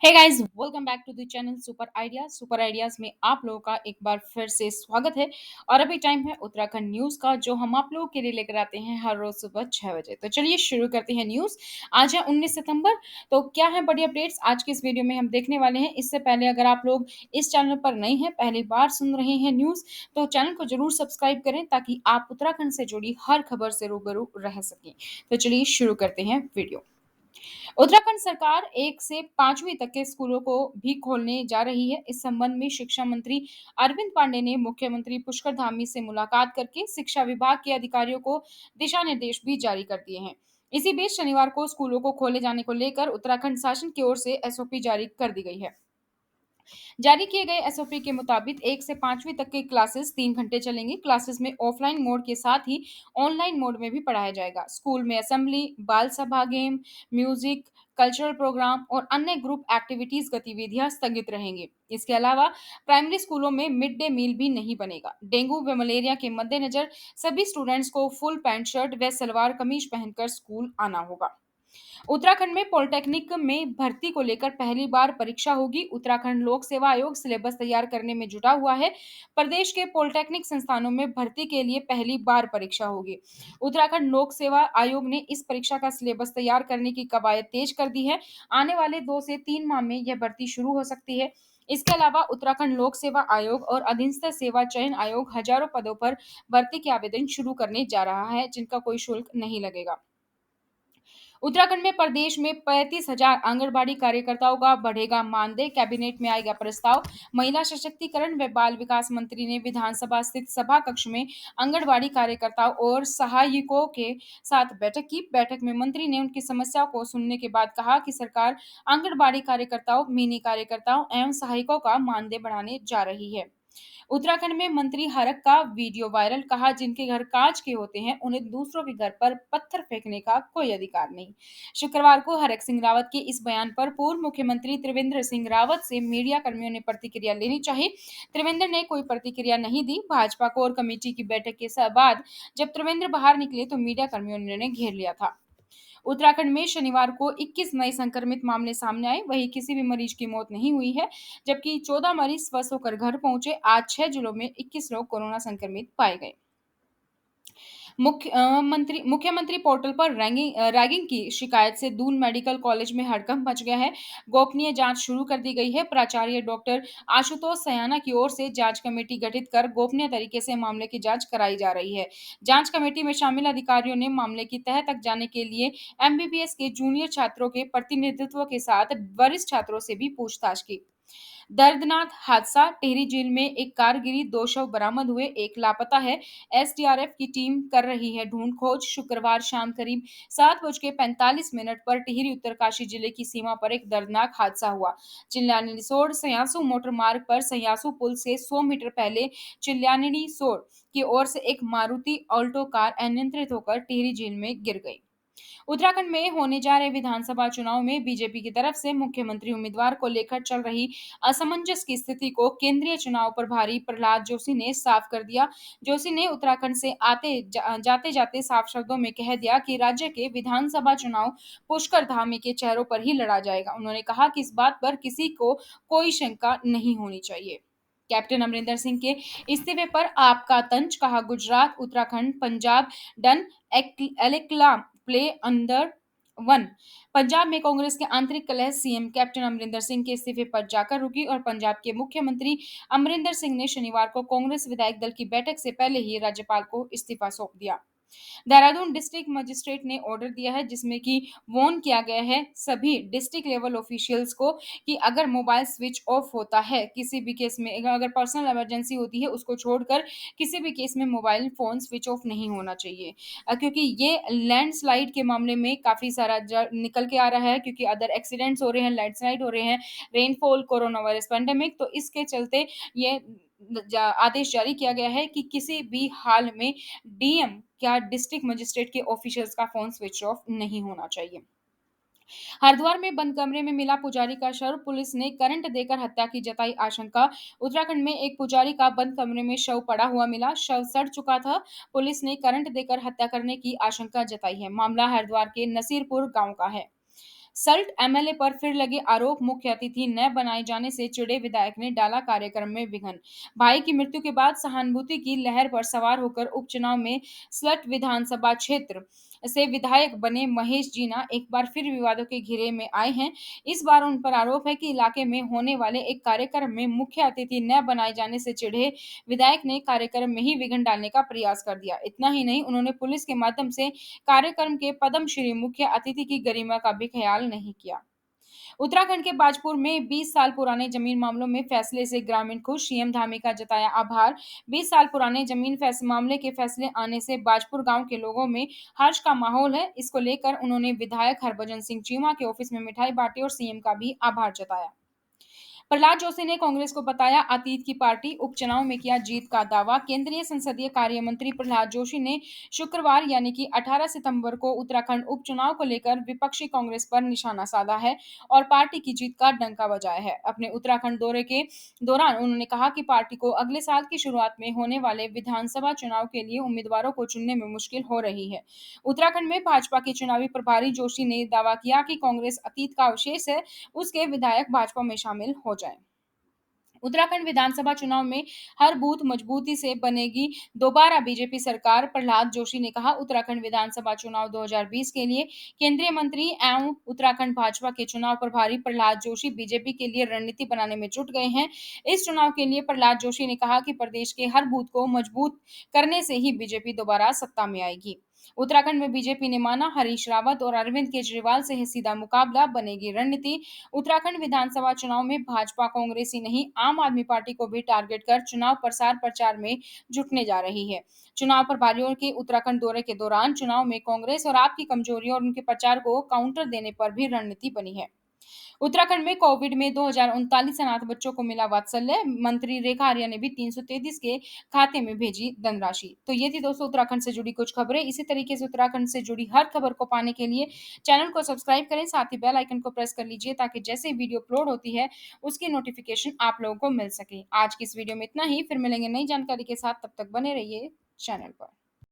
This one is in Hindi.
Hey guys, welcome back to the channel super ideas में आप लोगों का एक बार फिर से स्वागत है। और अभी टाइम है उत्तराखंड न्यूज का, जो हम आप लोगों के लिए लेकर आते हैं हर रोज सुबह 6 बजे। तो चलिए शुरू करते हैं न्यूज। आज है 19 सितंबर। तो क्या है बड़ी अपडेट्स आज की इस वीडियो में हम देखने वाले हैं। इससे पहले अगर आप लोग इस चैनल पर नए हैं, पहली बार सुन रहे हैं न्यूज, तो चैनल को जरूर सब्सक्राइब करें ताकि आप उत्तराखंड से जुड़ी हर खबर से रूबरू रह सकें। तो चलिए शुरू करते हैं वीडियो। उत्तराखंड सरकार 1 से 5वीं तक के स्कूलों को भी खोलने जा रही है। इस संबंध में शिक्षा मंत्री अरविंद पांडे ने मुख्यमंत्री पुष्कर धामी से मुलाकात करके शिक्षा विभाग के अधिकारियों को दिशा निर्देश भी जारी कर दिए हैं। इसी बीच शनिवार को स्कूलों को खोले जाने को लेकर उत्तराखंड शासन की ओर से एसओपी जारी कर दी गई है। जारी किए गए एसओपी के मुताबिक 1 से 5वीं तक की क्लासेस 3 घंटे चलेंगी। क्लासेस में ऑफलाइन मोड के साथ ही ऑनलाइन मोड में भी पढ़ाया जाएगा। स्कूल में असेंबली, बाल सभा, गेम, म्यूजिक, कल्चरल प्रोग्राम और अन्य ग्रुप एक्टिविटीज गतिविधियां स्थगित रहेंगी। इसके अलावा प्राइमरी स्कूलों में मिड डे मील भी नहीं बनेगा। डेंगू व मलेरिया के मद्देनजर सभी स्टूडेंट्स को फुल पैंट शर्ट व सलवार कमीज पहनकर स्कूल आना होगा। उत्तराखंड में पॉलिटेक्निक में भर्ती को लेकर पहली बार परीक्षा होगी। उत्तराखंड लोक सेवा आयोग सिलेबस तैयार करने में जुटा हुआ है। प्रदेश के पॉलिटेक्निक संस्थानों में भर्ती के लिए पहली बार परीक्षा होगी। उत्तराखंड लोक सेवा आयोग ने इस परीक्षा का सिलेबस तैयार करने की कवायद तेज कर दी है। आने वाले 2 से 3 माह में यह भर्ती शुरू हो सकती है। इसके अलावा उत्तराखंड लोक सेवा आयोग और अधीनस्थ सेवा चयन आयोग हजारों पदों पर भर्ती के आवेदन शुरू करने जा रहा है, जिनका कोई शुल्क नहीं लगेगा। उत्तराखंड में प्रदेश में 35,000 आंगनबाड़ी कार्यकर्ताओं का बढ़ेगा मानदेय। कैबिनेट में आएगा प्रस्ताव। महिला सशक्तिकरण व बाल विकास मंत्री ने विधानसभा स्थित सभा कक्ष में आंगनबाड़ी कार्यकर्ताओं और सहायकों के साथ बैठक की। बैठक में मंत्री ने उनकी समस्याओं को सुनने के बाद कहा कि सरकार आंगनबाड़ी कार्यकर्ताओं, मिनी कार्यकर्ताओं एवं सहायकों का मानदेय बढ़ाने जा रही है। उत्तराखंड में मंत्री हरक का वीडियो वायरल। कहा, जिनके घर कांच के होते हैं उन्हें दूसरों के घर पर पत्थर फेंकने का कोई अधिकार नहीं। शुक्रवार को हरक सिंह रावत के इस बयान पर पूर्व मुख्यमंत्री त्रिवेंद्र सिंह रावत से मीडिया कर्मियों ने प्रतिक्रिया लेनी चाहिए। त्रिवेंद्र ने कोई प्रतिक्रिया नहीं दी। भाजपा कोर कमेटी की बैठक के बाद जब त्रिवेंद्र बाहर निकले तो मीडिया कर्मियों ने उन्हें घेर लिया था। उत्तराखंड में शनिवार को 21 नए संक्रमित मामले सामने आए। वहीं किसी भी मरीज की मौत नहीं हुई है, जबकि 14 मरीज स्वस्थ होकर घर पहुंचे। आज 6 जिलों में 21 लोग कोरोना संक्रमित पाए गए। मुख्यमंत्री पोर्टल पर रैगिंग की शिकायत से दून मेडिकल कॉलेज में हड़कंप मच गया है। गोपनीय जांच शुरू कर दी गई है। प्राचार्य डॉक्टर आशुतोष सयाना की ओर से जांच कमेटी गठित कर गोपनीय तरीके से मामले की जांच कराई जा रही है। जांच कमेटी में शामिल अधिकारियों ने मामले की तह तक जाने के लिए एमबीबीएस के जूनियर छात्रों के प्रतिनिधित्व के साथ वरिष्ठ छात्रों से भी पूछताछ की। दर्दनाक हादसा। टिहरी झील में एक कार गिरी, 2 शव बरामद हुए, एक लापता है। एसडीआरएफ की टीम कर रही है ढूंढ खोज। शुक्रवार शाम करीब 7:45 पर टिहरी उत्तरकाशी जिले की सीमा पर एक दर्दनाक हादसा हुआ। चिल्लानी निसोड़ सयासू मोटर मार्ग पर सयासू पुल से 100 मीटर पहले चिल्लानी निसोड़ की ओर से एक मारुति ऑल्टो कार अनियंत्रित होकर टिहरी झील में गिर गई। उत्तराखंड में होने जा रहे विधानसभा चुनाव में बीजेपी की तरफ से मुख्यमंत्री उम्मीदवार को लेकर चल रही असमंजस की स्थिति को केंद्रीय चुनाव प्रभारी प्रहलाद जोशी ने साफ कर दिया। जोशी ने उत्तराखंड से जाते जाते साफ शब्दों में कह दिया कि राज्य के विधानसभा चुनाव पुष्कर धामी के चेहरों पर ही लड़ा जाएगा। उन्होंने कहा कि इस बात पर किसी को कोई शंका नहीं होनी चाहिए। कैप्टन अमरिंदर सिंह के इस्तीफे पर आपका तंज। कहा, गुजरात, उत्तराखंड, पंजाब डन एलेक्ला प्ले अंडर वन। पंजाब में कांग्रेस के आंतरिक कलह सीएम कैप्टन अमरिंदर सिंह के इस्तीफे पर जाकर रुकी और पंजाब के मुख्यमंत्री अमरिंदर सिंह ने शनिवार को कांग्रेस विधायक दल की बैठक से पहले ही राज्यपाल को इस्तीफा सौंप दिया। देहरादून डिस्ट्रिक्ट मजिस्ट्रेट ने ऑर्डर दिया है, जिसमें कि वार्न किया गया है सभी डिस्ट्रिक्ट लेवल ऑफिशियल्स को कि अगर मोबाइल स्विच ऑफ होता है, किसी भी केस में अगर पर्सनल इमरजेंसी होती है, उसको छोड़कर किसी भी केस में मोबाइल फोन स्विच ऑफ नहीं होना चाहिए। क्योंकि ये लैंडस्लाइड के मामले में काफी सारा निकल के आ रहा है, क्योंकि अदर एक्सीडेंट्स हो रहे हैं, लैंडस्लाइड हो रहे हैं, रेनफॉल, कोरोना वायरस पेंडेमिक, तो इसके चलते ये आदेश जारी किया गया है कि किसी भी हाल में डीएम या डिस्ट्रिक्ट मजिस्ट्रेट के ऑफिशियल्स का फोन स्विच ऑफ नहीं होना चाहिए। हरिद्वार में बंद कमरे में मिला पुजारी का शव। पुलिस ने करंट देकर हत्या की जताई आशंका। उत्तराखंड में एक पुजारी का बंद कमरे में शव पड़ा हुआ मिला। शव सड़ चुका था। पुलिस ने करंट देकर हत्या करने की आशंका जताई है। मामला हरिद्वार के नसीरपुर गांव का है। सल्ट एमएलए पर फिर लगे आरोप, मुख्य अतिथि न बनाए जाने से चिढ़े विधायक ने डाला कार्यक्रम में विघ्न। भाई की मृत्यु के बाद सहानुभूति की लहर पर सवार होकर उपचुनाव में सल्ट विधानसभा क्षेत्र से विधायक बने महेश जीना एक बार फिर विवादों के घेरे में आए हैं। इस बार उन पर आरोप है कि इलाके में होने वाले एक कार्यक्रम में मुख्य अतिथि न बनाए जाने से चिढ़े विधायक ने कार्यक्रम में ही विघ्न डालने का प्रयास कर दिया। इतना ही नहीं, उन्होंने पुलिस के माध्यम से कार्यक्रम के पद्मश्री मुख्य अतिथि की गरिमा का भी ख्याल नहीं किया। उत्तराखंड के बाजपुर में 20 साल पुराने जमीन मामलों में फैसले से ग्रामीण खुश, सीएम धामी का जताया आभार। 20 साल पुराने जमीन मामले के फैसले आने से बाजपुर गांव के लोगों में हर्ष का माहौल है। इसको लेकर उन्होंने विधायक हरभजन सिंह चीमा के ऑफिस में मिठाई बांटी और सीएम का भी आभार जताया। प्रहलाद जोशी ने कांग्रेस को बताया अतीत की पार्टी, उपचुनाव में किया जीत का दावा। केंद्रीय संसदीय कार्य मंत्री प्रहलाद जोशी ने शुक्रवार यानी कि 18 सितंबर को उत्तराखंड उपचुनाव को लेकर विपक्षी कांग्रेस पर निशाना साधा है और पार्टी की जीत का डंका बजाया है। अपने उत्तराखंड दौरे के दौरान उन्होंने कहा कि पार्टी को अगले साल की शुरुआत में होने वाले विधानसभा चुनाव के लिए उम्मीदवारों को चुनने में मुश्किल हो रही है। उत्तराखंड में भाजपा के चुनावी प्रभारी जोशी ने दावा किया कि कांग्रेस अतीत का अवशेष है, उसके विधायक भाजपा में शामिल हो जाएं। उत्तराखंड विधानसभा चुनाव में हर बूथ मजबूती से बनेगी दोबारा बीजेपी सरकार, प्रहलाद जोशी ने कहा। उत्तराखंड विधानसभा चुनाव 2020 के लिए केंद्रीय मंत्री एवं उत्तराखंड भाजपा के चुनाव प्रभारी प्रहलाद जोशी बीजेपी के लिए रणनीति बनाने में जुट गए हैं। इस चुनाव के लिए प्रहलाद जोशी ने कहा कि प्रदेश के हर बूथ को मजबूत करने से ही बीजेपी दोबारा सत्ता में आएगी। उत्तराखंड में बीजेपी ने माना हरीश रावत और अरविंद केजरीवाल से है सीधा मुकाबला, बनेगी रणनीति। उत्तराखंड विधानसभा चुनाव में भाजपा कांग्रेस ही नहीं, आम आदमी पार्टी को भी टारगेट कर चुनाव प्रसार प्रचार में जुटने जा रही है। चुनाव प्रभारियों के उत्तराखंड दौरे के दौरान चुनाव में कांग्रेस और आप की कमजोरियों और उनके प्रचार को काउंटर देने पर भी रणनीति बनी है। उत्तराखंड में कोविड में 2039 अनाथ बच्चों को मिला वात्सल्य, मंत्री रेखा आर्या ने भी 333 के खाते में भेजी धनराशि। तो ये थी दोस्तों उत्तराखंड से जुड़ी कुछ खबरें। इसी तरीके से उत्तराखंड से जुड़ी हर खबर को पाने के लिए चैनल को सब्सक्राइब करें, साथ ही बेल आइकन को प्रेस कर लीजिए ताकि जैसे ही वीडियो अपलोड होती है उसकी नोटिफिकेशन आप लोगों को मिल सके। आज की इस वीडियो में इतना ही, फिर मिलेंगे नई जानकारी के साथ, तब तक बने रहिए चैनल पर।